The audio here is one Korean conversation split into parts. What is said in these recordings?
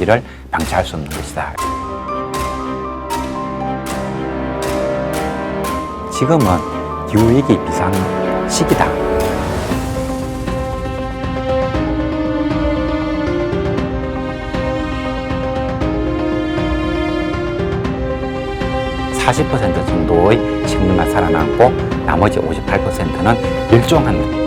기후위기를 방치할 수 없는 것이다. 지금은 기후위기 비상 시기다. (40% 정도의 식물만 살아남고 나머지 58%는 멸종한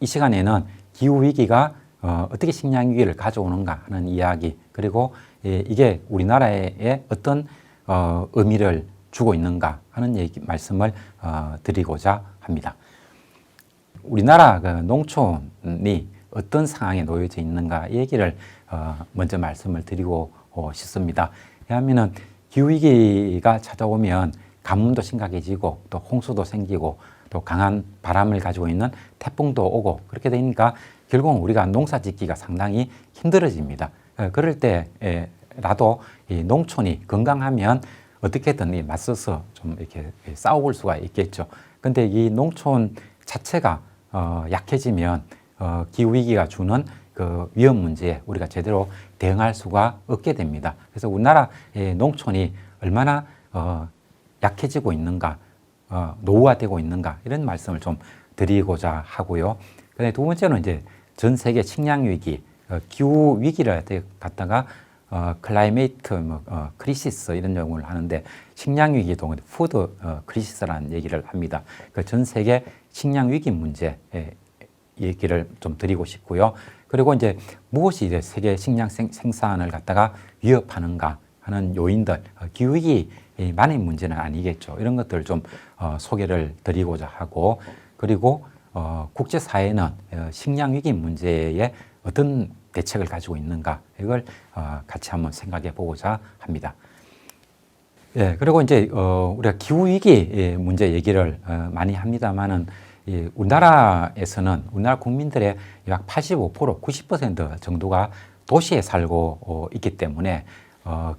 이 시간에는 기후위기가 어떻게 식량위기를 가져오는가 하는 이야기, 그리고 이게 우리나라에 어떤 의미를 주고 있는가 하는 말씀을 드리고자 합니다. 우리나라 농촌이 어떤 상황에 놓여져 있는가 이 얘기를 먼저 말씀을 드리고 싶습니다. 왜냐하면 기후위기가 찾아오면 가뭄도 심각해지고 또 홍수도 생기고 또 강한 바람을 가지고 있는 태풍도 오고, 그렇게 되니까 결국은 우리가 농사 짓기가 상당히 힘들어집니다. 그럴 때라도 이 농촌이 건강하면 어떻게든 맞서서 좀 이렇게 싸워볼 수가 있겠죠. 근데 이 농촌 자체가 약해지면 기후위기가 주는 그 위험 문제에 우리가 제대로 대응할 수가 없게 됩니다. 그래서 우리나라의 농촌이 얼마나 약해지고 있는가, 노후화되고 있는가, 이런 말씀을 좀 드리고자 하고요. 근데 두 번째는 이제 전 세계 식량 위기, 기후 위기를 갖다가 클라이메이트 크리시스 이런 용어를 하는데, 식량 위기도 푸드 크리시스라는 얘기를 합니다. 그 전 세계 식량 위기 문제 얘기를 좀 드리고 싶고요. 그리고 이제 무엇이 이제 세계 식량 생산을 갖다가 위협하는가 하는 요인들, 기후위기만의 문제는 아니겠죠. 이런 것들을 좀 소개를 드리고자 하고, 그리고 국제사회는 식량위기 문제에 어떤 대책을 가지고 있는가, 이걸 같이 한번 생각해 보고자 합니다. 예, 그리고 이제 우리가 기후위기 문제 얘기를 많이 합니다만은, 우리나라에서는 우리나라 국민들의 약 85%, 90% 정도가 도시에 살고 있기 때문에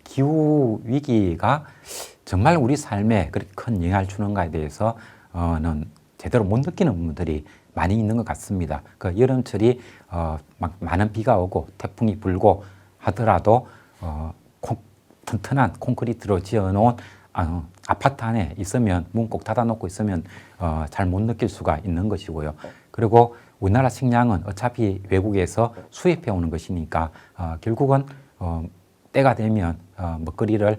기후 위기가 정말 우리 삶에 그렇게 큰 영향을 주는가에 대해서는 제대로 못 느끼는 부분들이 많이 있는 것 같습니다. 그 여름철이 막 많은 비가 오고 태풍이 불고 하더라도 튼튼한 콘크리트로 지어놓은 아파트 안에 있으면, 문 꼭 닫아놓고 있으면 잘 못 느낄 수가 있는 것이고요. 그리고 우리나라 식량은 어차피 외국에서 수입해 오는 것이니까 결국은 때가 되면 먹거리를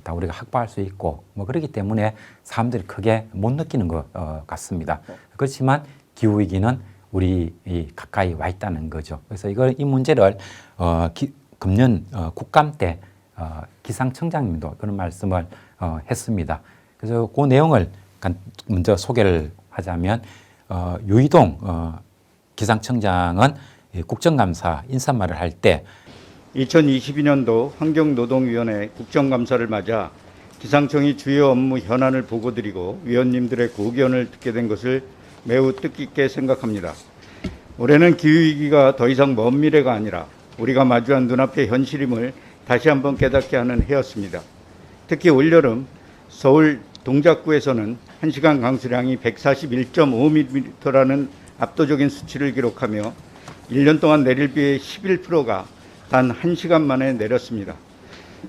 다 우리가 확보할 수 있고 그렇기 때문에 사람들이 크게 못 느끼는 것 같습니다. 그렇지만 기후위기는 우리 가까이 와 있다는 거죠. 그래서 이 문제를 금년 국감 때 기상청장님도 그런 말씀을 했습니다. 그래서 그 내용을 먼저 소개를 하자면, 유이동 기상청장은 국정감사 인사말을 할 때 2022년도 환경노동위원회 국정감사를 맞아 기상청이 주요 업무 현안을 보고드리고 위원님들의 고견을 듣게 된 것을 매우 뜻깊게 생각합니다. 올해는 기후위기가 더 이상 먼 미래가 아니라 우리가 마주한 눈앞의 현실임을 다시 한번 깨닫게 하는 해였습니다. 특히 올여름 서울 동작구에서는 1시간 강수량이 141.5mm라는 압도적인 수치를 기록하며 1년 동안 내릴 비의 11%가 단 1시간 만에 내렸습니다.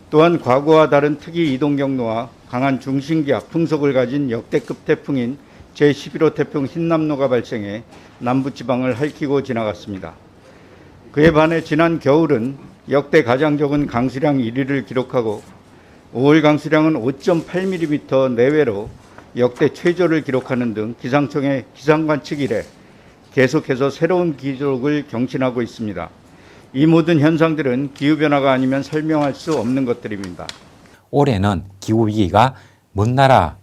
또한 과거와 다른 특이 이동 경로와 강한 중심기압, 풍속을 가진 역대급 태풍인 제11호 태풍 흰남노가 발생해 남부지방을 핥히고 지나갔습니다. 그에 반해 지난 겨울은 역대 가장 적은 강수량 1위를 기록하고 5월 강수량은 5.8mm 내외로 역대 최저를 기록하는 등 기상청의 기상관측 이래 계속해서 새로운 기록을 경신하고 있습니다. 이 모든 현상들은 기후변화가 아니면 설명할 수 없는 것들입니다. 올해는 기후위기가 먼 나라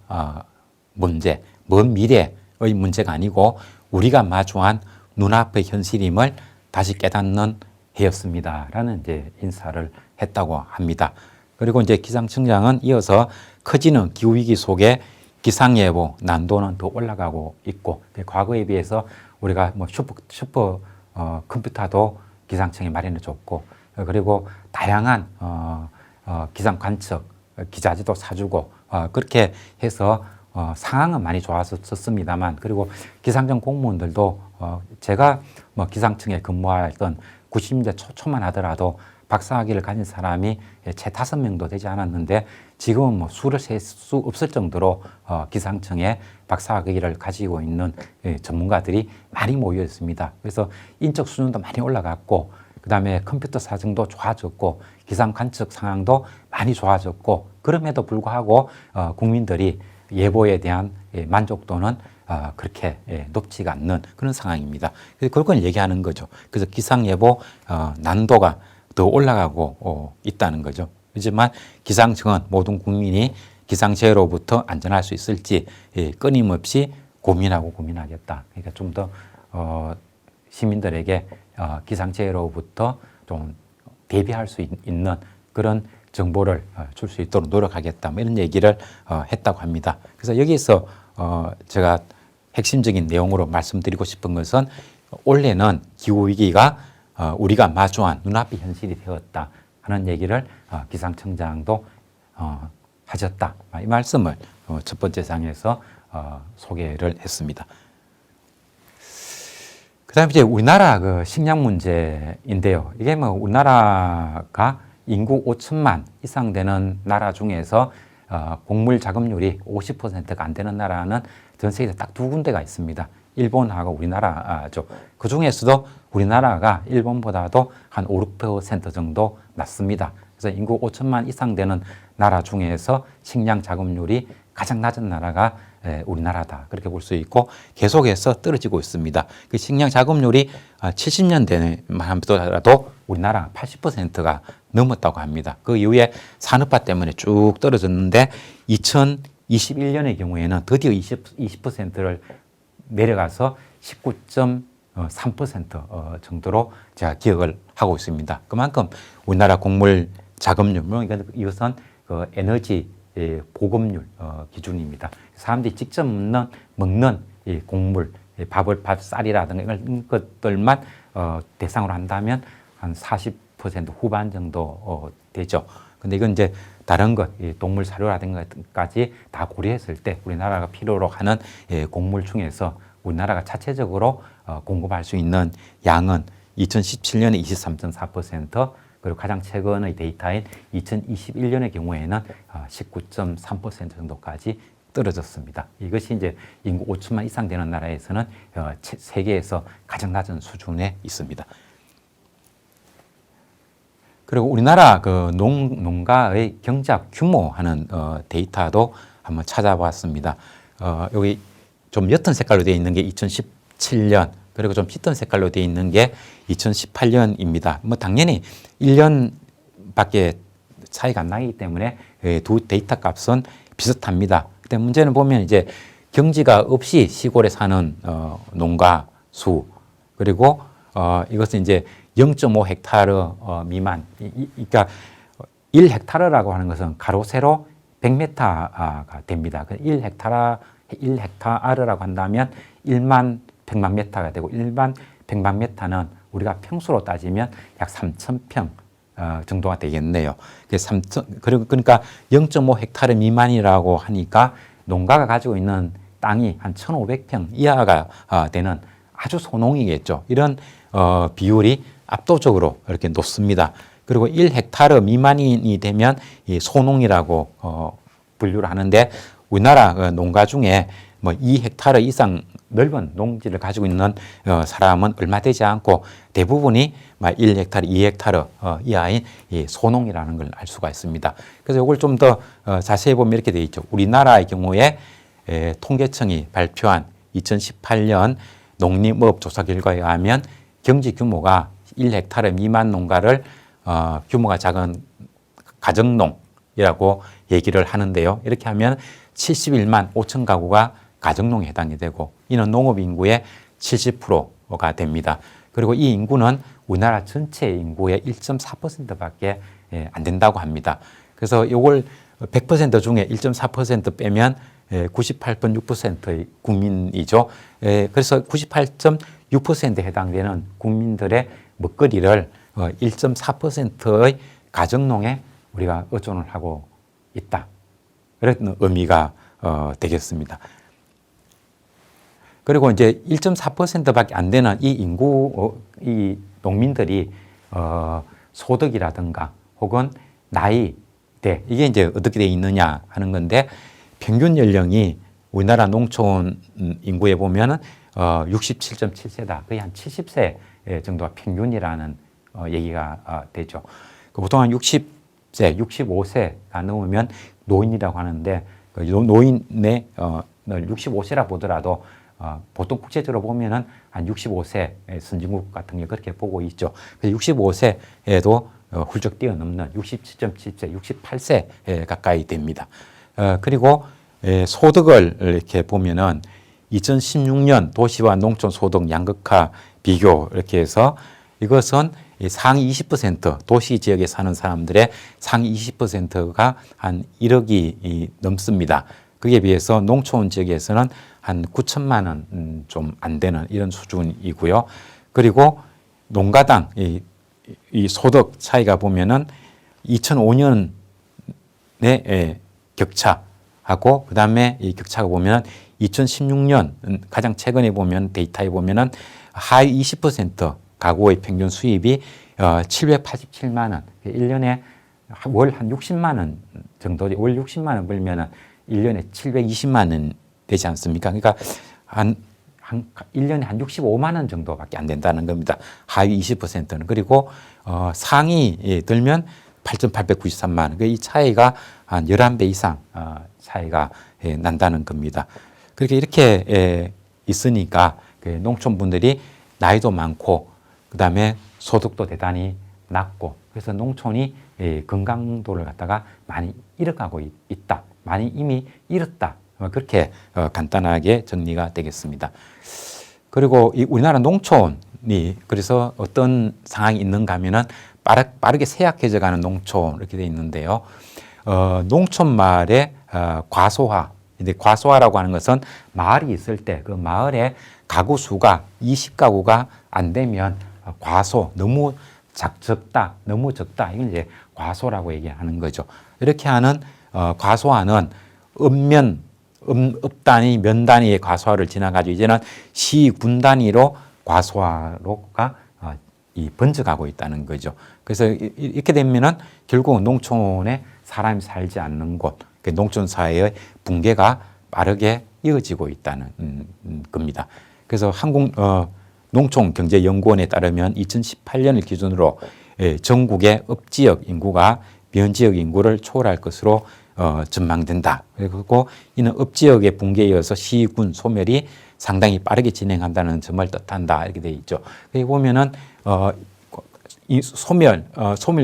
문제, 먼 미래의 문제가 아니고 우리가 마주한 눈앞의 현실임을 다시 깨닫는 해였습니다. 라는 이제 인사를 했다고 합니다. 그리고 이제 기상청장은 이어서 커지는 기후위기 속에 기상예보 난도는 더 올라가고 있고, 과거에 비해서 우리가 슈퍼 컴퓨터도 기상청이 마련해 줬고, 그리고 다양한 기상 관측 기자재도 사주고, 그렇게 해서 상황은 많이 좋았었습니다만, 그리고 기상청 공무원들도 제가 뭐 기상청에 근무했던 90년대 초초만 하더라도 박사학위를 가진 사람이 채 5명도 되지 않았는데, 지금은 뭐 수를 셀 수 없을 정도로 기상청에 박사학위를 가지고 있는 전문가들이 많이 모여 있습니다. 그래서 인적 수준도 많이 올라갔고, 그 다음에 컴퓨터 사정도 좋아졌고, 기상 관측 상황도 많이 좋아졌고, 그럼에도 불구하고 국민들이 예보에 대한 만족도는 그렇게 높지가 않는 그런 상황입니다. 그래서 그걸 얘기하는 거죠. 그래서 기상 예보 난도가 더 올라가고 있다는 거죠. 하지만 기상청은 모든 국민이 기상재해로부터 안전할 수 있을지 끊임없이 고민하겠다. 그러니까 좀 더 시민들에게 기상재해로부터 좀 대비할 수 있는 그런 정보를 줄 수 있도록 노력하겠다. 뭐 이런 얘기를 했다고 합니다. 그래서 여기서 제가 핵심적인 내용으로 말씀드리고 싶은 것은, 올해는 기후위기가 우리가 마주한 눈앞의 현실이 되었다 하는 얘기를 기상청장도 하셨다. 이 말씀을 첫 번째 장에서 소개를 했습니다. 그 다음에 이제 우리나라 그 식량 문제인데요. 이게 뭐 우리나라가 인구 5천만 이상 되는 나라 중에서 곡물 자급률이 50%가 안 되는 나라는 전 세계에서 딱 2군데가 있습니다. 일본하고 우리나라죠. 그 중에서도 우리나라가 일본보다도 한 5, 6% 정도 낮습니다. 그래서 인구 5천만 이상 되는 나라 중에서 식량 자급률이 가장 낮은 나라가 우리나라다. 그렇게 볼 수 있고, 계속해서 떨어지고 있습니다. 그 식량 자급률이 70년대만 하더라도 우리나라 80%가 넘었다고 합니다. 그 이후에 산업화 때문에 쭉 떨어졌는데 2021년의 경우에는 드디어 20%를 내려가서 19.3% 정도로 제가 기억을 하고 있습니다. 그만큼 우리나라 곡물 자급률, 이것은 그 에너지 보급률 기준입니다. 사람들이 직접 먹는 이 곡물, 쌀이라든가 이런 것들만 대상으로 한다면 한 40% 후반 정도 되죠. 근데 이건 이제 다른 것, 동물 사료라든가까지 다 고려했을 때 우리나라가 필요로 하는 곡물 중에서 우리나라가 자체적으로 공급할 수 있는 양은 2017년에 23.4%, 그리고 가장 최근의 데이터인 2021년의 경우에는 19.3% 정도까지 떨어졌습니다. 이것이 이제 인구 5천만 이상 되는 나라에서는 세계에서 가장 낮은 수준에 있습니다. 그리고 우리나라 그 농가의 경작 규모 하는 데이터도 한번 찾아봤습니다. 여기 좀 옅은 색깔로 되어 있는 게 2017년, 그리고 좀 짙은 색깔로 되어 있는 게 2018년입니다. 뭐 당연히 1년밖에 차이가 안 나기 때문에 두 데이터 값은 비슷합니다. 근데 문제는 보면 이제 경지가 없이 시골에 사는 농가 수, 그리고 이것은 이제 0.5 헥타르 미만, 그러니까 1 헥타르라고 하는 것은 가로 세로 100m가 됩니다. 1 헥타르라고 한다면 1만 100만 메타가 되고, 1만 100만 메타는 우리가 평수로 따지면 약 3,000평 정도가 되겠네요. 그러니까 0.5 헥타르 미만이라고 하니까 농가가 가지고 있는 땅이 한 1,500평 이하가 되는 아주 소농이겠죠. 이런 비율이 압도적으로 이렇게 높습니다. 그리고 1 헥타르 미만이 되면 이 소농이라고 분류를 하는데, 우리나라 농가 중에 뭐 2 헥타르 이상 넓은 농지를 가지고 있는 사람은 얼마 되지 않고, 대부분이 1 헥타르, 2 헥타르 이하인 이 소농이라는 걸 알 수가 있습니다. 그래서 이걸 좀 더 자세히 보면 이렇게 되어 있죠. 우리나라의 경우에 통계청이 발표한 2018년 농림업 조사 결과에 의하면 경지 규모가 1 헥타르 미만 농가를 규모가 작은 가정농이라고 얘기를 하는데요. 이렇게 하면 71만 5천 가구가 가정농에 해당이 되고, 이는 농업 인구의 70%가 됩니다. 그리고 이 인구는 우리나라 전체 인구의 1.4%밖에 안 된다고 합니다. 그래서 이걸 100% 중에 1.4% 빼면 98.6%의 국민이죠. 그래서 98.6%에 해당되는 국민들의 먹거리를 1.4%의 가정농에 우리가 의존을 하고 있다. 이런 의미가 되겠습니다. 그리고 이제 1.4%밖에 안 되는 이 인구, 이 농민들이 소득이라든가 혹은 나이대, 이게 이제 어떻게 돼 있느냐 하는 건데, 평균 연령이 우리나라 농촌 인구에 보면은 67.7세다. 거의 한 70세 정도가 평균이라는 얘기가 되죠. 보통 한 60세, 65세가 넘으면 노인이라고 하는데, 노인의 65세라 보더라도 보통 국제적으로 보면은 한 65세 선진국 같은 게 그렇게 보고 있죠. 그래서 65세에도 훌쩍 뛰어넘는 67.7세, 68세 가까이 됩니다. 그리고 소득을 이렇게 보면은 2016년 도시와 농촌 소득 양극화 비교 이렇게 해서 이것은 상위 20% 도시 지역에 사는 사람들의 상위 20%가 한 1억이 넘습니다. 그에 비해서 농촌 지역에서는 한 9천만 원 좀 안 되는 이런 수준이고요. 그리고 농가당 이 소득 차이가 보면은 2005년에 격차하고 그다음에 이 격차가 보면 2016년 가장 최근에 보면 데이터에 보면은 하위 20% 가구의 평균 수입이 787만 원, 1년에 월 한 60만 원 정도, 월 60만 원 벌면은 1년에 720만 원 되지 않습니까? 그러니까 한 1년에 한 65만 원 정도밖에 안 된다는 겁니다. 하위 20%는. 그리고 상위에 들면 8,893만 원. 이 차이가 한 11배 이상 차이가 난다는 겁니다. 그렇게 이렇게 있으니까 농촌분들이 나이도 많고 그다음에 소득도 대단히 낮고 그래서 농촌이 건강도를 갖다가 많이 잃어가고 있다. 많이 이미 잃었다. 그렇게 간단하게 정리가 되겠습니다. 그리고 이 우리나라 농촌이 그래서 어떤 상황이 있는가 하면은 빠르게 쇠약해져 가는 농촌 이렇게 돼 있는데요. 농촌 마을의 과소화. 근데 과소화라고 하는 것은 마을이 있을 때 그 마을의 가구 수가 20가구가 안 되면 과소, 너무 적다, 너무 적다. 이건 이제 과소라고 얘기하는 거죠. 이렇게 하는 과소화는 읍 단위, 면 단위의 과소화를 지나가지고 이제는 시, 군 단위로 과소화가 번져가고 있다는 거죠. 그래서 이렇게 되면은 결국 농촌에 사람이 살지 않는 곳, 농촌 사회의 붕괴가 빠르게 이어지고 있다는 겁니다. 그래서 한국농촌경제연구원에 따르면 2018년을 기준으로 전국의 읍지역 인구가 면지역 인구를 초월할 것으로 전망된다. 그리고 이는 읍지역의 붕괴에 이어서 시, 군 소멸이 상당히 빠르게 진행한다는 점을 뜻한다. 이렇게 되어 있죠. 여기 보면은 이 소멸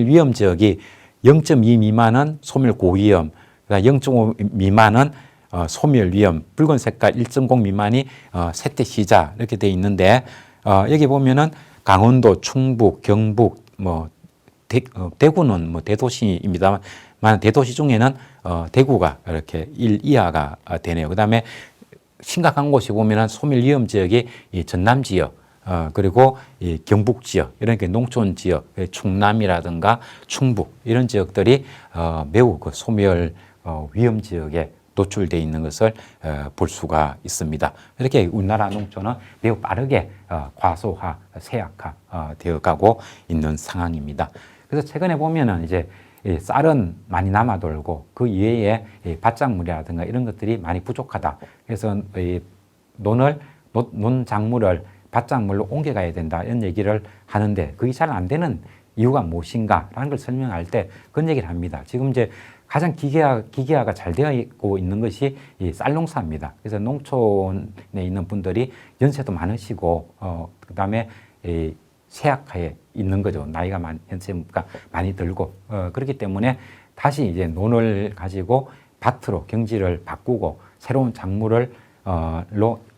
위험 지역이 0.2 미만은 소멸 고위험, 0.5 미만은 소멸 위험, 붉은 색깔 1.0 미만이 쇠퇴 시자 이렇게 되어 있는데 여기 보면은 강원도, 충북, 경북, 대구는 대도시입니다만 대도시 중에는 대구가 이렇게 1 이하가 되네요. 그다음에 심각한 곳이 보면은 소멸 위험 지역이 이 전남 지역, 그리고 이 경북 지역, 이런 농촌 지역, 충남이라든가 충북 이런 지역들이 매우 그 소멸 위험 지역에 노출되어 있는 것을 볼 수가 있습니다. 이렇게 우리나라 농촌은 매우 빠르게 과소화, 쇠약화 되어가고 있는 상황입니다. 그래서 최근에 보면은 이제 쌀은 많이 남아 돌고 그 이외에 밭작물이라든가 이런 것들이 많이 부족하다. 그래서 논작물을 밭작물로 옮겨가야 된다 이런 얘기를 하는데 그게 잘 안 되는 이유가 무엇인가라는 걸 설명할 때 그런 얘기를 합니다. 지금 이제 가장 기계화가 잘 되어 있고 있는 것이 이 쌀농사입니다. 그래서 농촌에 있는 분들이 연세도 많으시고 그다음에 쇠약하에 있는 거죠. 나이가 연세가 많이 들고 그렇기 때문에 다시 이제 논을 가지고 밭으로 경지를 바꾸고 새로운 작물로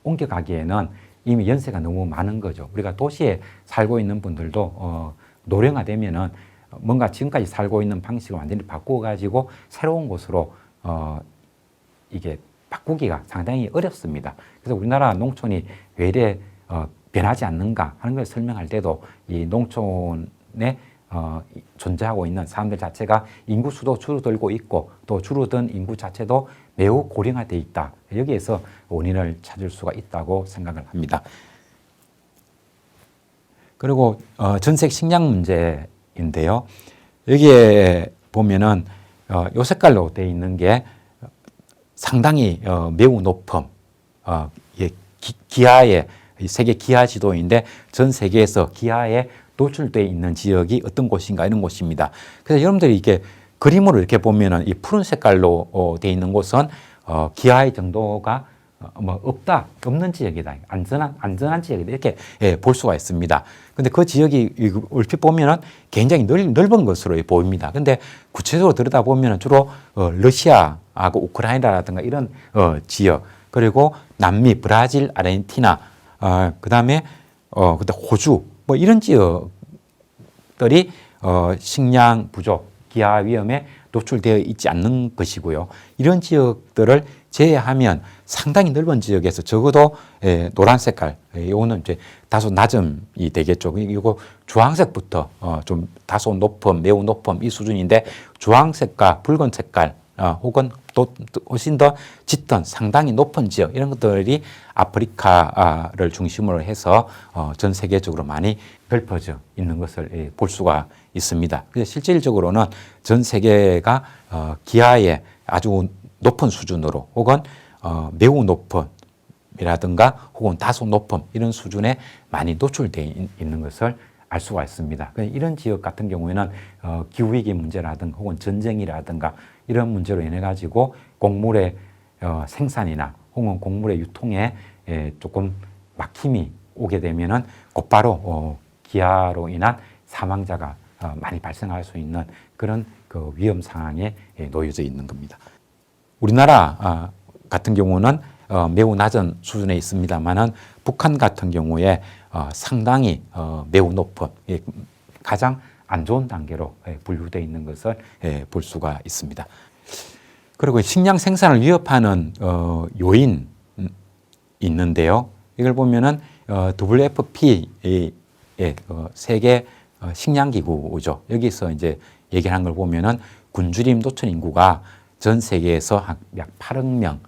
옮겨가기에는 이미 연세가 너무 많은 거죠. 우리가 도시에 살고 있는 분들도 노령화되면은 뭔가 지금까지 살고 있는 방식을 완전히 바꾸어가지고 새로운 곳으로 이게 바꾸기가 상당히 어렵습니다. 그래서 우리나라 농촌이 왜 이래 변하지 않는가 하는 걸 설명할 때도 이 농촌의 존재하고 있는 사람들 자체가 인구 수도 줄어들고 있고 또 줄어든 인구 자체도 매우 고령화되어 있다. 여기에서 원인을 찾을 수가 있다고 생각을 합니다. 그리고 전색 식량 문제인데요. 여기에 보면은 요 색깔로 되어 있는 게 상당히 매우 높음, 기아의 세계 기아 지도인데 전 세계에서 기아에 노출되어 있는 지역이 어떤 곳인가 이런 곳입니다. 그래서 여러분들이 이렇게 그림으로 이렇게 보면은 이 푸른 색깔로 되어 있는 곳은 기아의 정도가 없는 지역이다. 안전한 지역이다. 이렇게 볼 수가 있습니다. 근데 그 지역이 얼핏 보면은 굉장히 넓은 것으로 보입니다. 근데 구체적으로 들여다보면은 주로 러시아하고 우크라이나라든가 이런 지역, 그리고 남미, 브라질, 아르헨티나, 그 다음에 그때 호주, 뭐 이런 지역들이 식량 부족, 기아 위험에 노출되어 있지 않는 것이고요. 이런 지역들을 제외하면 상당히 넓은 지역에서 적어도 노란 색깔, 이거는 이제 다소 낮음이 되겠죠. 이거 주황색부터 좀 다소 높음, 매우 높음 이 수준인데 주황색과 붉은 색깔 혹은 또 훨씬 더 짙은 상당히 높은 지역 이런 것들이 아프리카를 중심으로 해서 전 세계적으로 많이 넓어져 있는 것을 볼 수가 있습니다. 그래서 실질적으로는 전 세계가 기아의 아주 높은 수준으로 혹은 매우 높음이라든가 혹은 다소 높음 이런 수준에 많이 노출되어 있는 것을 알 수가 있습니다. 이런 지역 같은 경우에는 기후위기 문제라든가 혹은 전쟁이라든가 이런 문제로 인해 가지고 곡물의 생산이나 혹은 곡물의 유통에 조금 막힘이 오게 되면은 곧바로 기아로 인한 사망자가 많이 발생할 수 있는 그런 그 위험 상황에 놓여져 있는 겁니다. 우리나라 같은 경우는 매우 낮은 수준에 있습니다만은 북한 같은 경우에 상당히 매우 높은 가장 안 좋은 단계로 분류되어 있는 것을 볼 수가 있습니다. 그리고 식량 생산을 위협하는 요인 있는데요. 이걸 보면은 WFP의 세계 식량기구죠. 여기서 이제 얘기하는 걸 보면은 굶주림 노천 인구가 전 세계에서 약 8억 명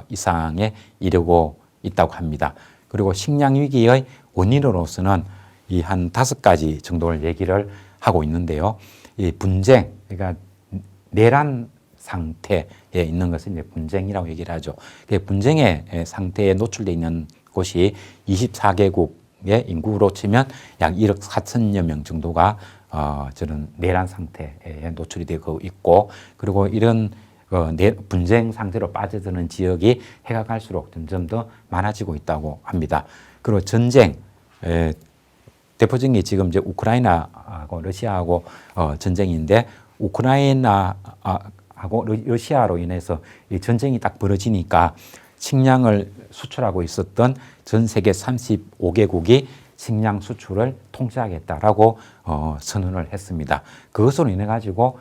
이상에 이르고 있다고 합니다. 그리고 식량 위기의 원인으로서는 이 한 5가지 정도를 얘기를 하고 있는데요. 이 분쟁, 그러니까 내란 상태에 있는 것을 이제 분쟁이라고 얘기를 하죠. 분쟁의 상태에 노출되어 있는 곳이 24개국의 인구로 치면 약 1억 4천여 명 정도가 저는 내란 상태에 노출이 되고 있고, 그리고 이런 분쟁 상태로 빠져드는 지역이 해가 갈수록 점점 더 많아지고 있다고 합니다. 그리고 전쟁, 대표적인 게 지금 이제 우크라이나하고 러시아하고 전쟁인데, 우크라이나하고 러시아로 인해서 이 전쟁이 딱 벌어지니까 식량을 수출하고 있었던 전 세계 35개국이 식량 수출을 통제하겠다라고 선언을 했습니다. 그것으로 인해 가지고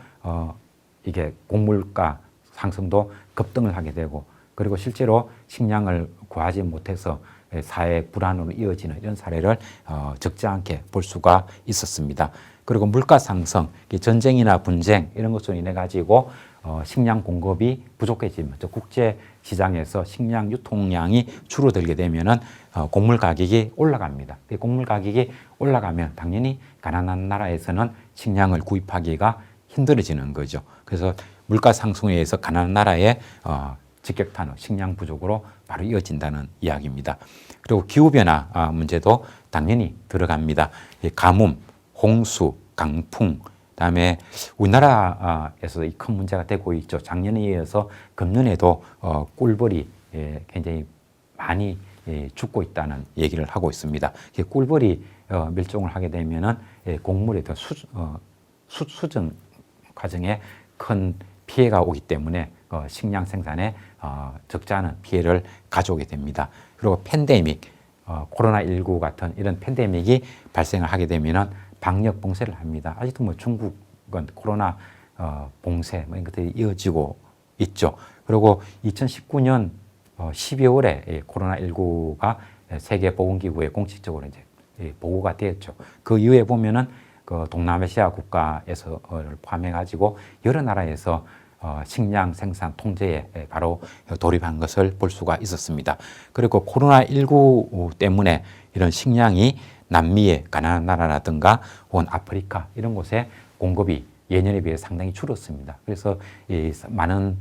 이게 곡물가 상승도 급등을 하게 되고, 그리고 실제로 식량을 구하지 못해서 사회 불안으로 이어지는 이런 사례를 적지 않게 볼 수가 있었습니다. 그리고 물가 상승, 전쟁이나 분쟁 이런 것으로 인해 가지고 식량 공급이 부족해지면 국제 시장에서 식량 유통량이 줄어들게 되면은 곡물 가격이 올라갑니다. 곡물 가격이 올라가면 당연히 가난한 나라에서는 식량을 구입하기가 힘들어지는 거죠. 그래서 물가 상승에 의해서 가난한 나라의 직격탄 식량 부족으로 바로 이어진다는 이야기입니다. 그리고 기후변화 문제도 당연히 들어갑니다. 가뭄, 홍수, 강풍, 그다음에 우리나라에서 이 큰 문제가 되고 있죠. 작년에 이어서 금년에도 꿀벌이 굉장히 많이 죽고 있다는 얘기를 하고 있습니다. 꿀벌이 멸종을 하게 되면은 곡물의 수정 과정에 큰 피해가 오기 때문에 식량 생산에 적지 않은 피해를 가져오게 됩니다. 그리고 팬데믹, 코로나19 같은 이런 팬데믹이 발생을 하게 되면은 방역 봉쇄를 합니다. 아직도 뭐 중국은 코로나 봉쇄 뭐 이런 것들이 이어지고 있죠. 그리고 2019년 12월에 코로나19가 세계보건기구에 공식적으로 이제 보고가 되었죠. 그 이후에 보면은 그 동남아시아 국가에서 포함해 가지고 여러 나라에서 식량 생산 통제에 바로 돌입한 것을 볼 수가 있었습니다. 그리고 코로나19 때문에 이런 식량이 남미의 가난한 나라라든가 혹은 아프리카 이런 곳에 공급이 예년에 비해 상당히 줄었습니다. 그래서 이 많은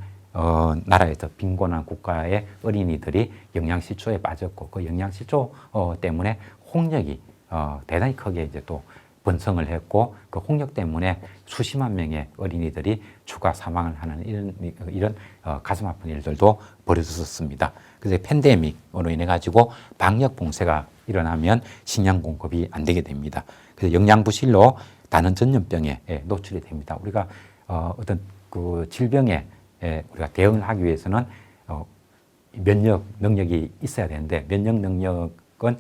나라에서 빈곤한 국가의 어린이들이 영양실조에 빠졌고 그 영양실조 때문에 홍역이 대단히 크게 이제 또 번성을 했고 그 홍역 때문에 수십만 명의 어린이들이 추가 사망을 하는 이런 가슴 아픈 일들도 벌어졌습니다. 그래서 팬데믹으로 인해 가지고 방역 봉쇄가 일어나면 식량 공급이 안 되게 됩니다. 그래서 영양 부실로 다른 전염병에 노출이 됩니다. 우리가 어떤 그 질병에 우리가 대응을 하기 위해서는 면역 능력이 있어야 되는데 면역 능력은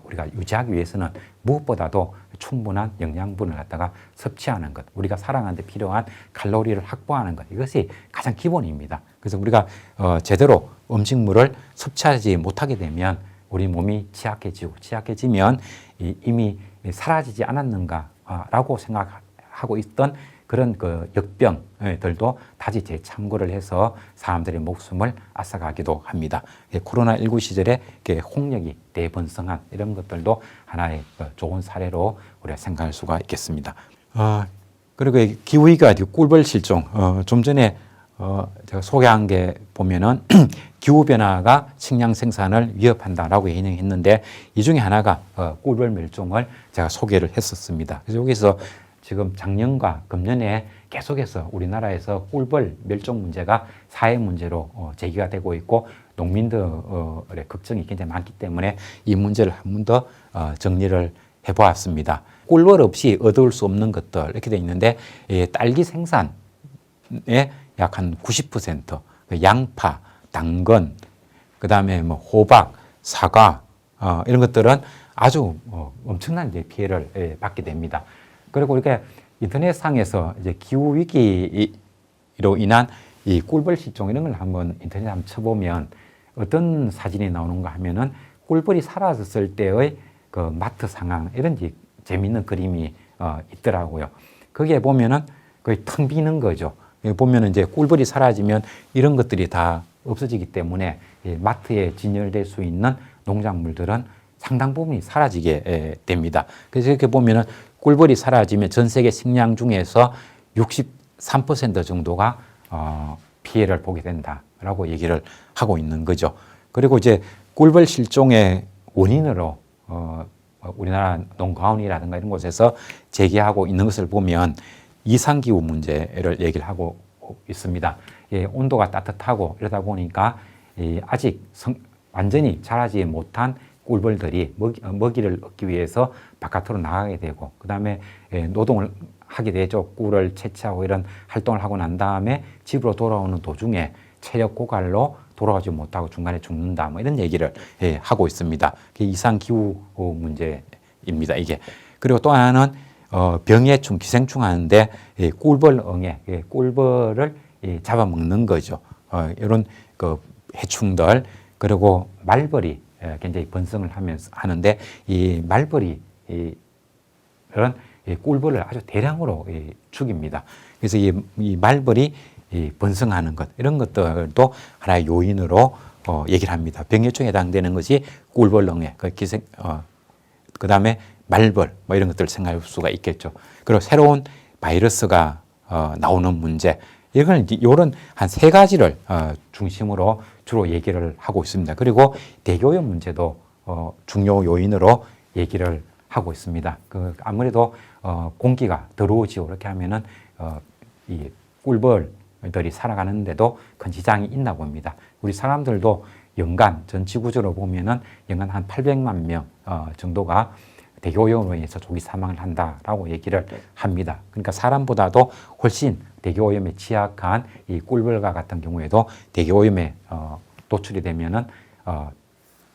우리가 유지하기 위해서는 무엇보다도 충분한 영양분을 갖다가 섭취하는 것, 우리가 살아가는데 필요한 칼로리를 확보하는 것, 이것이 가장 기본입니다. 그래서 우리가 제대로 음식물을 섭취하지 못하게 되면 우리 몸이 취약해지면 이미 사라지지 않았는가라고 생각하고 있던 그런 그 역병들도 다시 재창고를 해서 사람들의 목숨을 앗아가기도 합니다. 코로나19 시절에 홍역이 대번성한 이런 것들도 하나의 좋은 사례로 우리가 생각할 수가 있겠습니다. 그리고 기후위기가 꿀벌 실종, 좀 전에 제가 소개한 게 보면은 기후변화가 식량 생산을 위협한다라고 예언했는데 이 중에 하나가 꿀벌 멸종을 제가 소개를 했었습니다. 그래서 여기서 지금 작년과 금년에 계속해서 우리나라에서 꿀벌 멸종 문제가 사회 문제로 제기가 되고 있고 농민들의 걱정이 굉장히 많기 때문에 이 문제를 한 번 더 정리를 해보았습니다. 꿀벌 없이 얻을 수 없는 것들 이렇게 되어 있는데 딸기 생산의 약 한 90%, 양파, 당근, 그 다음에 뭐 호박, 사과 이런 것들은 아주 엄청난 이제 피해를 받게 됩니다. 그리고 이렇게 인터넷상에서 이제 기후 위기로 인한 이 꿀벌 실종 이런 걸 한번 인터넷에 한번 쳐보면 어떤 사진이 나오는가 하면은 꿀벌이 사라졌을 때의 그 마트 상황 이런 재미있는 그림이 있더라고요. 거기에 보면은 거의 텅 비는 거죠. 여기 보면은 이제 꿀벌이 사라지면 이런 것들이 다 없어지기 때문에 마트에 진열될 수 있는 농작물들은 상당 부분이 사라지게 됩니다. 그래서 이렇게 보면은 꿀벌이 사라지면 전 세계 식량 중에서 63% 정도가 피해를 보게 된다라고 얘기를 하고 있는 거죠. 그리고 이제 꿀벌 실종의 원인으로 우리나라 농가원이라든가 이런 곳에서 제기하고 있는 것을 보면 이상기후 문제를 얘기를 하고 있습니다. 온도가 따뜻하고 이러다 보니까 아직 완전히 자라지 못한 꿀벌들이 먹이를 얻기 위해서 바깥으로 나가게 되고 그 다음에 노동을 하게 되죠. 꿀을 채취하고 이런 활동을 하고 난 다음에 집으로 돌아오는 도중에 체력 고갈로 돌아가지 못하고 중간에 죽는다 뭐 이런 얘기를 하고 있습니다. 이상기후 문제입니다. 이게. 그리고 또 하나는 병해충, 기생충 하는데 꿀벌응애, 꿀벌을 잡아먹는 거죠. 이런 그 해충들 그리고 말벌이 굉장히 번성을 하는데 이 말벌이 이런 꿀벌을 아주 대량으로 죽입니다. 그래서 이 말벌이 번성하는 것 이런 것들도 하나의 요인으로 얘기를 합니다. 병해충에 해당되는 것이 꿀벌응애, 그 다음에 말벌 뭐 이런 것들을 생각할 수가 있겠죠. 그리고 새로운 바이러스가 나오는 문제 이런 한 세 가지를 중심으로 주로 얘기를 하고 있습니다. 그리고 대기오염 문제도 중요 요인으로 얘기를 하고 있습니다. 아무래도 공기가 더러워지고 이렇게 하면은 이 꿀벌들이 살아가는데도 큰 지장이 있나 봅니다. 우리 사람들도 연간 전 지구적으로 보면은 연간 한 800만 명 정도가 대기오염으로 인해서 조기 사망을 한다라고 얘기를 합니다. 그러니까 사람보다도 훨씬 대기오염에 취약한 이 꿀벌과 같은 경우에도 대기오염에 노출이 되면은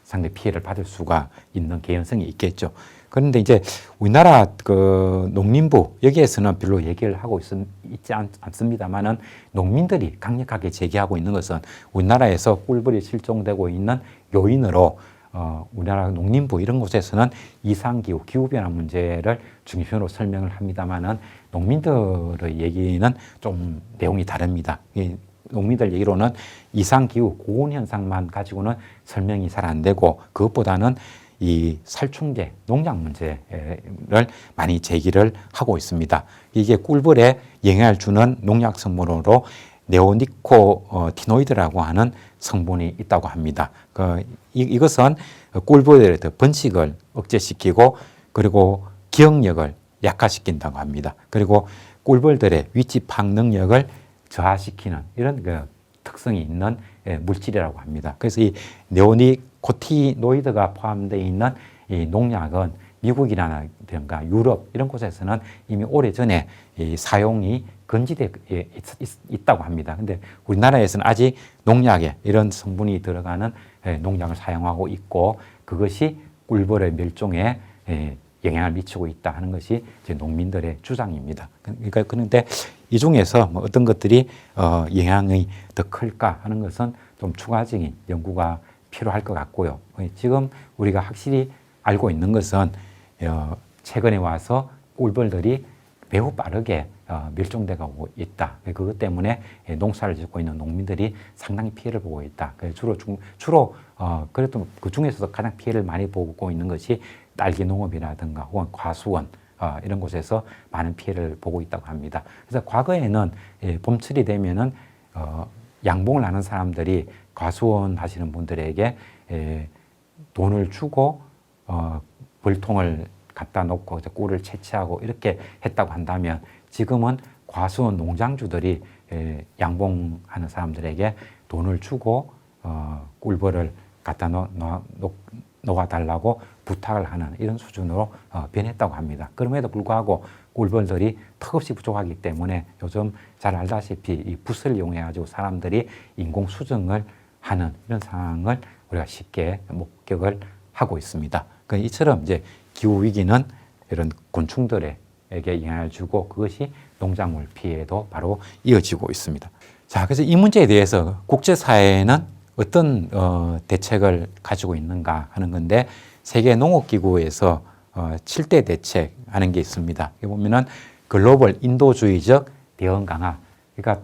상당히 피해를 받을 수가 있는 개연성이 있겠죠. 그런데 이제 우리나라 그 농림부 여기에서는 별로 얘기를 하고 있지 않습니다만은 농민들이 강력하게 제기하고 있는 것은 우리나라에서 꿀벌이 실종되고 있는 요인으로 우리나라 농림부 이런 곳에서는 이상기후, 기후변화 문제를 중심으로 설명을 합니다만은 농민들의 얘기는 좀 내용이 다릅니다. 이 농민들 얘기로는 이상기후, 고온현상만 가지고는 설명이 잘 안 되고 그것보다는 이 살충제, 농약 문제를 많이 제기를 하고 있습니다. 이게 꿀벌에 영향을 주는 농약 성분으로 네오니코티노이드라고 하는 성분이 있다고 합니다. 이것은 꿀벌의 번식을 억제시키고 그리고 기억력을 약화시킨다고 합니다. 그리고 꿀벌들의 위치 파악 능력을 저하시키는 이런 특성이 있는 물질이라고 합니다. 그래서 이 네오니코티노이드가 포함되어 있는 이 농약은 미국이라든가 유럽 이런 곳에서는 이미 오래전에 이 사용이 금지되어 있다고 합니다. 근데 우리나라에서는 아직 농약에 이런 성분이 들어가는 농약을 사용하고 있고 그것이 꿀벌의 멸종에 영향을 미치고 있다 하는 것이 이제 농민들의 주장입니다. 그러니까 그런데 이 중에서 뭐 어떤 것들이 영향이 더 클까 하는 것은 좀 추가적인 연구가 필요할 것 같고요. 지금 우리가 확실히 알고 있는 것은 최근에 와서 꿀벌들이 매우 빠르게 멸종되고 있다. 그것 때문에 농사를 짓고 있는 농민들이 상당히 피해를 보고 있다. 주로 그래도 그 중에서도 가장 피해를 많이 보고 있는 것이 딸기 농업이라든가 혹은 과수원 이런 곳에서 많은 피해를 보고 있다고 합니다. 그래서 과거에는 봄철이 되면은 양봉을 하는 사람들이 과수원 하시는 분들에게 돈을 주고 벌통을 갖다 놓고 꿀을 채취하고 이렇게 했다고 한다면 지금은 과수원 농장주들이 양봉하는 사람들에게 돈을 주고 꿀벌을 갖다 놓아달라고 부탁을 하는 이런 수준으로 변했다고 합니다. 그럼에도 불구하고 꿀벌들이 턱없이 부족하기 때문에 요즘 잘 알다시피 이 붓을 이용해가지고 사람들이 인공 수정을 하는 이런 상황을 우리가 쉽게 목격을 하고 있습니다. 이처럼 이제 기후 위기는 이런 곤충들에게 영향을 주고 그것이 농작물 피해도 바로 이어지고 있습니다. 자, 그래서 이 문제에 대해서 국제사회는 어떤 대책을 가지고 있는가 하는 건데 세계농업기구에서 7대 대책하는 게 있습니다. 여기 보면은 글로벌 인도주의적 대응 강화. 그러니까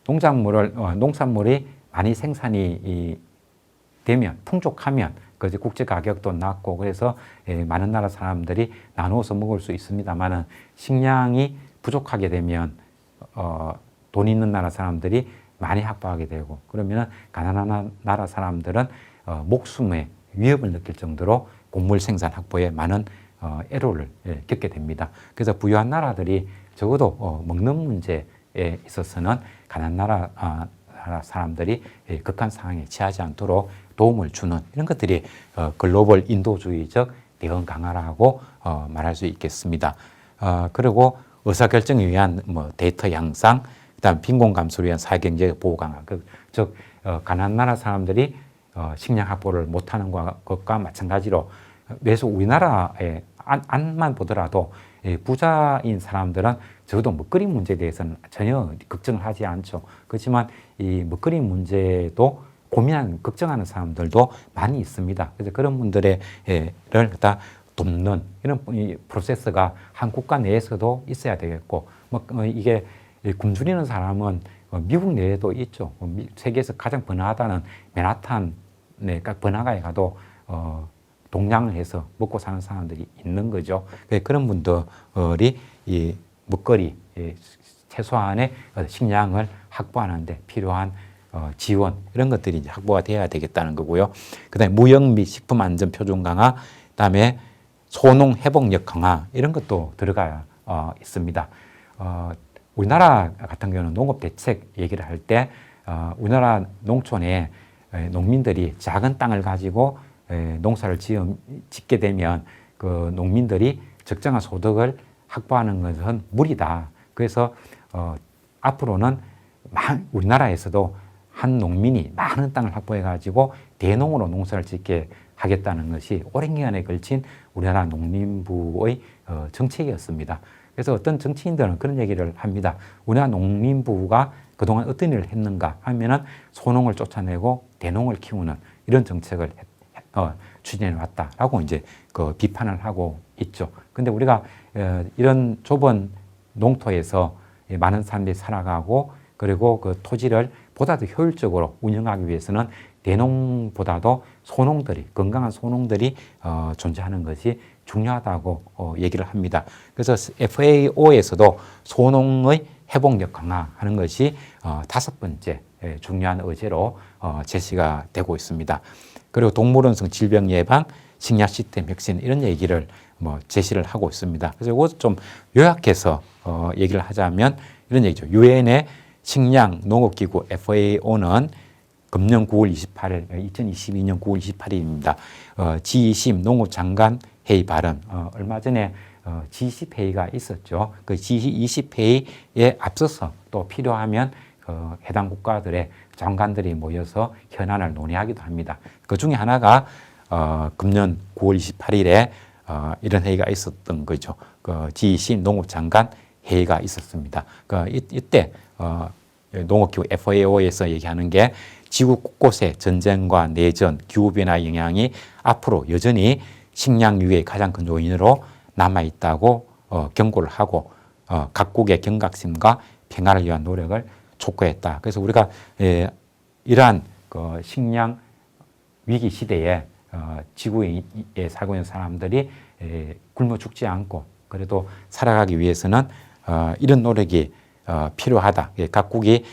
농산물이 많이 생산이 되면 풍족하면 그래서 국제 가격도 낮고 그래서 많은 나라 사람들이 나누어서 먹을 수 있습니다만은 식량이 부족하게 되면 돈 있는 나라 사람들이 많이 확보하게 되고 그러면 가난한 나라 사람들은 목숨의 위협을 느낄 정도로 곡물 생산 확보에 많은 애로를 겪게 됩니다. 그래서 부유한 나라들이 적어도 먹는 문제에 있어서는 가난한 나라 사람들이 극한 상황에 처하지 않도록 도움을 주는 이런 것들이 글로벌 인도주의적 대응 강화라고 말할 수 있겠습니다. 그리고 의사결정에 의한 데이터 양상, 그다음 빈곤 감소를 위한 사회경제적 보호 강화. 즉 가난한 나라 사람들이 식량 확보를 못하는 것과 마찬가지로 매수 우리나라의 안만 보더라도 부자인 사람들은 적어도 먹거리 문제에 대해서는 전혀 걱정을 하지 않죠. 그렇지만 이 먹거리 문제도 걱정하는 사람들도 많이 있습니다. 그래서 그런 분들을 갖다 돕는 이런 프로세스가 한 국가 내에서도 있어야 되겠고, 이게 굶주리는 사람은 미국 내에도 있죠. 세계에서 가장 번화하다는 맨하탄에 번화가에 가도 동량을 해서 먹고 사는 사람들이 있는 거죠. 그런 분들이 이 먹거리 최소한의 식량을 확보하는데 필요한 지원 이런 것들이 이제 확보가 돼야 되겠다는 거고요. 그다음에 무역 및 식품 안전 표준 강화, 그다음에 소농 회복력 강화 이런 것도 들어가 있습니다. 우리나라 같은 경우는 농업 대책 얘기를 할 때 우리나라 농촌에 농민들이 작은 땅을 가지고 농사를 짓게 되면 그 농민들이 적정한 소득을 확보하는 것은 무리다. 그래서 앞으로는 우리나라에서도 한 농민이 많은 땅을 확보해 가지고 대농으로 농사를 짓게 하겠다는 것이 오랜 기간에 걸친 우리나라 농림부의 정책이었습니다. 그래서 어떤 정치인들은 그런 얘기를 합니다. 우리나라 농림부가 그동안 어떤 일을 했는가 하면은 소농을 쫓아내고 대농을 키우는 이런 정책을 추진해 왔다라고 이제 그 비판을 하고 있죠. 근데 우리가 이런 좁은 농토에서 많은 사람들이 살아가고 그리고 그 토지를 보다 더 효율적으로 운영하기 위해서는 대농보다도 소농들이 건강한 소농들이 존재하는 것이 중요하다고 얘기를 합니다. 그래서 FAO에서도 소농의 회복력 강화하는 것이 5번째 중요한 의제로 제시가 되고 있습니다. 그리고 동물원성 질병 예방, 식량 시스템 혁신 이런 얘기를 제시를 하고 있습니다. 그래서 이것 좀 요약해서 얘기를 하자면 이런 얘기죠. 유엔의 식량 농업기구 FAO는 금년 9월 28일, 2022년 9월 28일입니다. G20 농업장관 회의 발언, 얼마 전에 G20 회의가 있었죠. 그 G20 회의에 앞서서 또 필요하면 해당 국가들의 장관들이 모여서 현안을 논의하기도 합니다. 그 중에 하나가 금년 9월 28일에 이런 회의가 있었던 거죠. 그 G20 농업장관 회의가 있었습니다. 이때 농업기구 FAO에서 얘기하는 게 지구 곳곳의 전쟁과 내전, 기후변화 영향이 앞으로 여전히 식량 위기의 가장 큰 요인으로 남아있다고 경고를 하고 각국의 경각심과 평화를 위한 노력을 촉구했다. 그래서 우리가 이러한 그 식량 위기 시대에 지구에 살고 있는 사람들이 굶어 죽지 않고 그래도 살아가기 위해서는 이런 노력이 필요하다. 각국이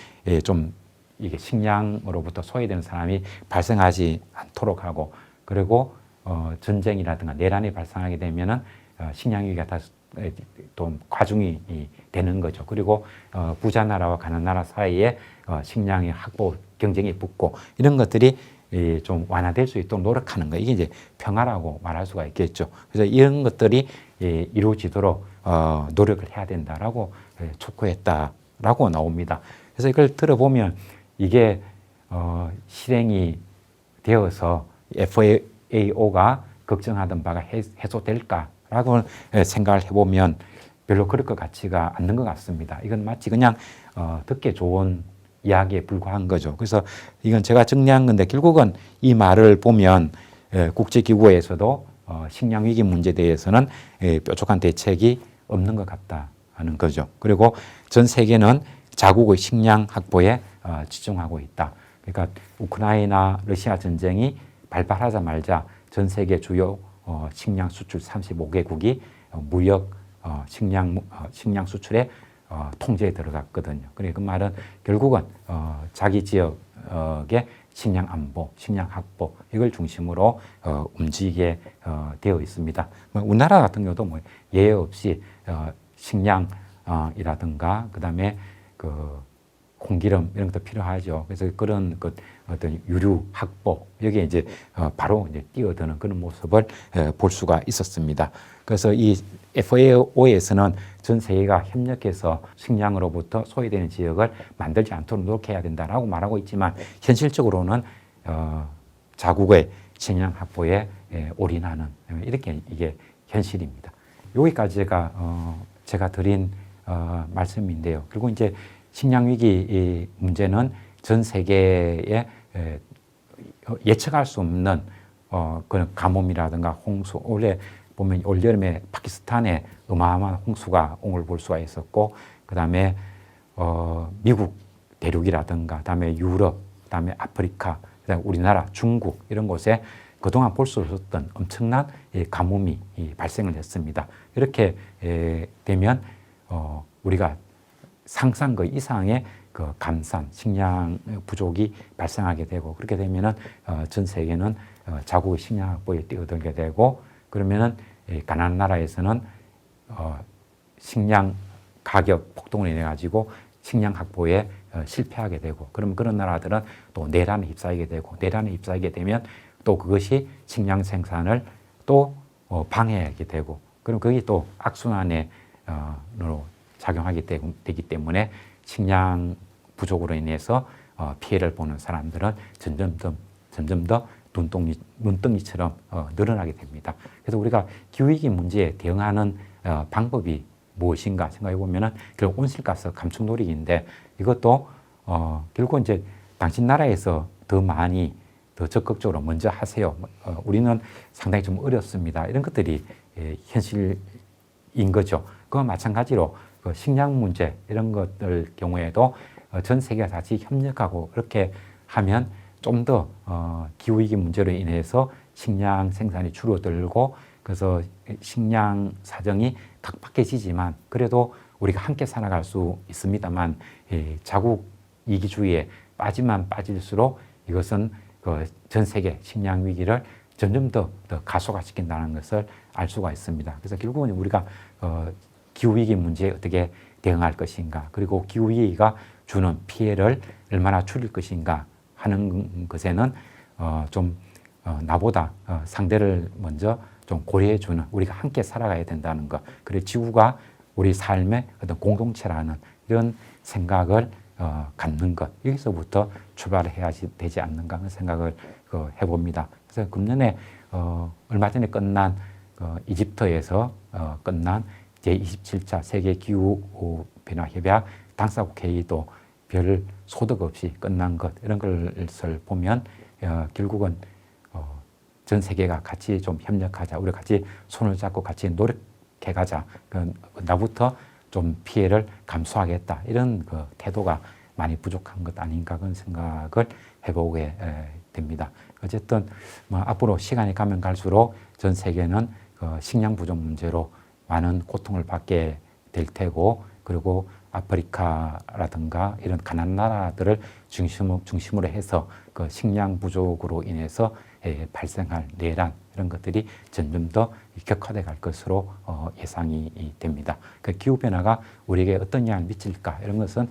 좀 이게 식량으로부터 소외되는 사람이 발생하지 않도록 하고 그리고 전쟁이라든가 내란이 발생하게 되면은 식량 위기가 또 과중이 되는 거죠. 그리고 부자 나라와 가난 나라 사이에 식량의 확보 경쟁이 붙고 이런 것들이 좀 완화될 수 있도록 노력하는 거 이게 이제 평화라고 말할 수가 있겠죠. 그래서 이런 것들이 이루어지도록 노력을 해야 된다라고 촉구했다라고 나옵니다. 그래서 이걸 들어보면 이게 실행이 되어서 FAO가 걱정하던 바가 해소될까라고 생각을 해보면 별로 그럴 것 같지가 않는 것 같습니다. 이건 마치 그냥 듣기 좋은 이야기에 불과한 거죠. 그래서 이건 제가 정리한 건데 결국은 이 말을 보면 국제기구에서도 식량 위기 문제에 대해서는 뾰족한 대책이 없는 것 같다 하는 거죠. 그리고 전 세계는 자국의 식량 확보에 집중하고 있다. 그러니까 우크라이나 러시아 전쟁이 발발하자마자 전 세계 주요 식량 수출 35개국이 무역 식량 수출에 통제에 들어갔거든요. 그러니까 그 말은 결국은 자기 지역의 식량 안보, 식량 확보 이걸 중심으로 움직이게 되어 있습니다. 우리나라 같은 경우도 예외 없이 식량이라든가 그다음에 그 공기름 이런 것도 필요하죠. 그래서 그런 어떤 유류 확보 여기에 이제 바로 이제 뛰어드는 그런 모습을 볼 수가 있었습니다. 그래서 이 FAO에서는 전 세계가 협력해서 식량으로부터 소외되는 지역을 만들지 않도록 노력해야 된다라고 말하고 있지만 현실적으로는 자국의 식량 확보에 올인하는 이렇게 이게 현실입니다. 여기까지가 제가 드린 말씀인데요. 그리고 이제 식량 위기 문제는 전 세계에 예측할 수 없는 그런 가뭄이라든가 홍수 원래 보면 올여름에 파키스탄에 어마어마한 홍수가 온 걸 볼 수가 있었고 그다음에 미국 대륙이라든가 그다음에 유럽 그다음에 아프리카 그다음에 우리나라 중국 이런 곳에 그동안 볼 수 없었던 엄청난 가뭄이 발생을 했습니다. 이렇게 되면 우리가 상상 그 이상의 그 감산, 식량 부족이 발생하게 되고 그렇게 되면은 전 세계는 자국의 식량 확보에 뛰어들게 되고 그러면은 가난한 나라에서는 식량 가격 폭등을 인해 가지고 식량 확보에 실패하게 되고 그러면 그런 나라들은 또 내란에 휩싸이게 되고 내란에 휩싸이게 되면 또 그것이 식량 생산을 또 방해하게 되고 그럼 그게 또 악순환으로 작용하기 되기 때문에 식량 부족으로 인해서 피해를 보는 사람들은 점점 더 눈덩이처럼 늘어나게 됩니다. 그래서 우리가 기후위기 문제에 대응하는 방법이 무엇인가 생각해 보면은 결국 온실가스 감축 노력인데 이것도 결국 이제 당신 나라에서 더 많이 더 적극적으로 먼저 하세요. 우리는 상당히 좀 어렵습니다. 이런 것들이 현실인 거죠. 그와 마찬가지로 그 식량 문제 이런 것들 경우에도 전 세계가 같이 협력하고 그렇게 하면 좀 더 기후위기 문제로 인해서 식량 생산이 줄어들고 그래서 식량 사정이 각박해지지만 그래도 우리가 함께 살아갈 수 있습니다만 자국 이기주의에 빠지면 빠질수록 이것은 전 세계 식량 위기를 점점 더 가속화시킨다는 것을 알 수가 있습니다. 그래서 결국은 우리가 기후위기 문제에 어떻게 대응할 것인가 그리고 기후위기가 주는 피해를 얼마나 줄일 것인가 하는 것에는 좀 나보다 상대를 먼저 좀 고려해 주는 우리가 함께 살아가야 된다는 것 그리고 지구가 우리 삶의 어떤 공동체라는 이런 생각을 갖는 것 여기서부터 출발을 해야 되지 않는가 하는 생각을 해봅니다. 그래서 금년에 얼마 전에 끝난 이집트에서 끝난 제27차 세계 기후 변화 협약 당사국 회의도 별 소득 없이 끝난 것 이런 것을 보면 결국은 전 세계가 같이 좀 협력하자 우리 같이 손을 잡고 같이 노력해가자 나부터 좀 피해를 감수하겠다 이런 태도가 많이 부족한 것 아닌가 그런 생각을 해보게 됩니다. 어쨌든 뭐 앞으로 시간이 가면 갈수록 전 세계는 식량 부족 문제로 많은 고통을 받게 될 테고 그리고 아프리카라든가 이런 가난한 나라들을 중심으로 해서 그 식량 부족으로 인해서 발생할 내란 이런 것들이 점점 더 격화돼 갈 것으로 예상이 됩니다. 그 기후 변화가 우리에게 어떤 영향을 미칠까 이런 것은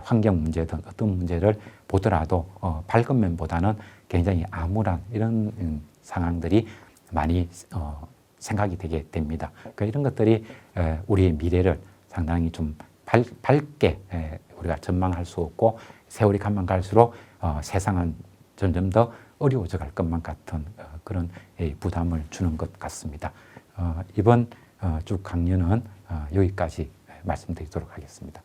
환경 문제든 어떤 문제를 보더라도 밝은 면보다는 굉장히 암울한 이런 상황들이 많이 생각이 되게 됩니다. 그러니까 이런 것들이 우리의 미래를 상당히 좀 밝게 우리가 전망할 수 없고 세월이 가면 갈수록 세상은 점점 더 어려워져 갈 것만 같은 그런 부담을 주는 것 같습니다. 이번 주 강연은 여기까지 말씀드리도록 하겠습니다.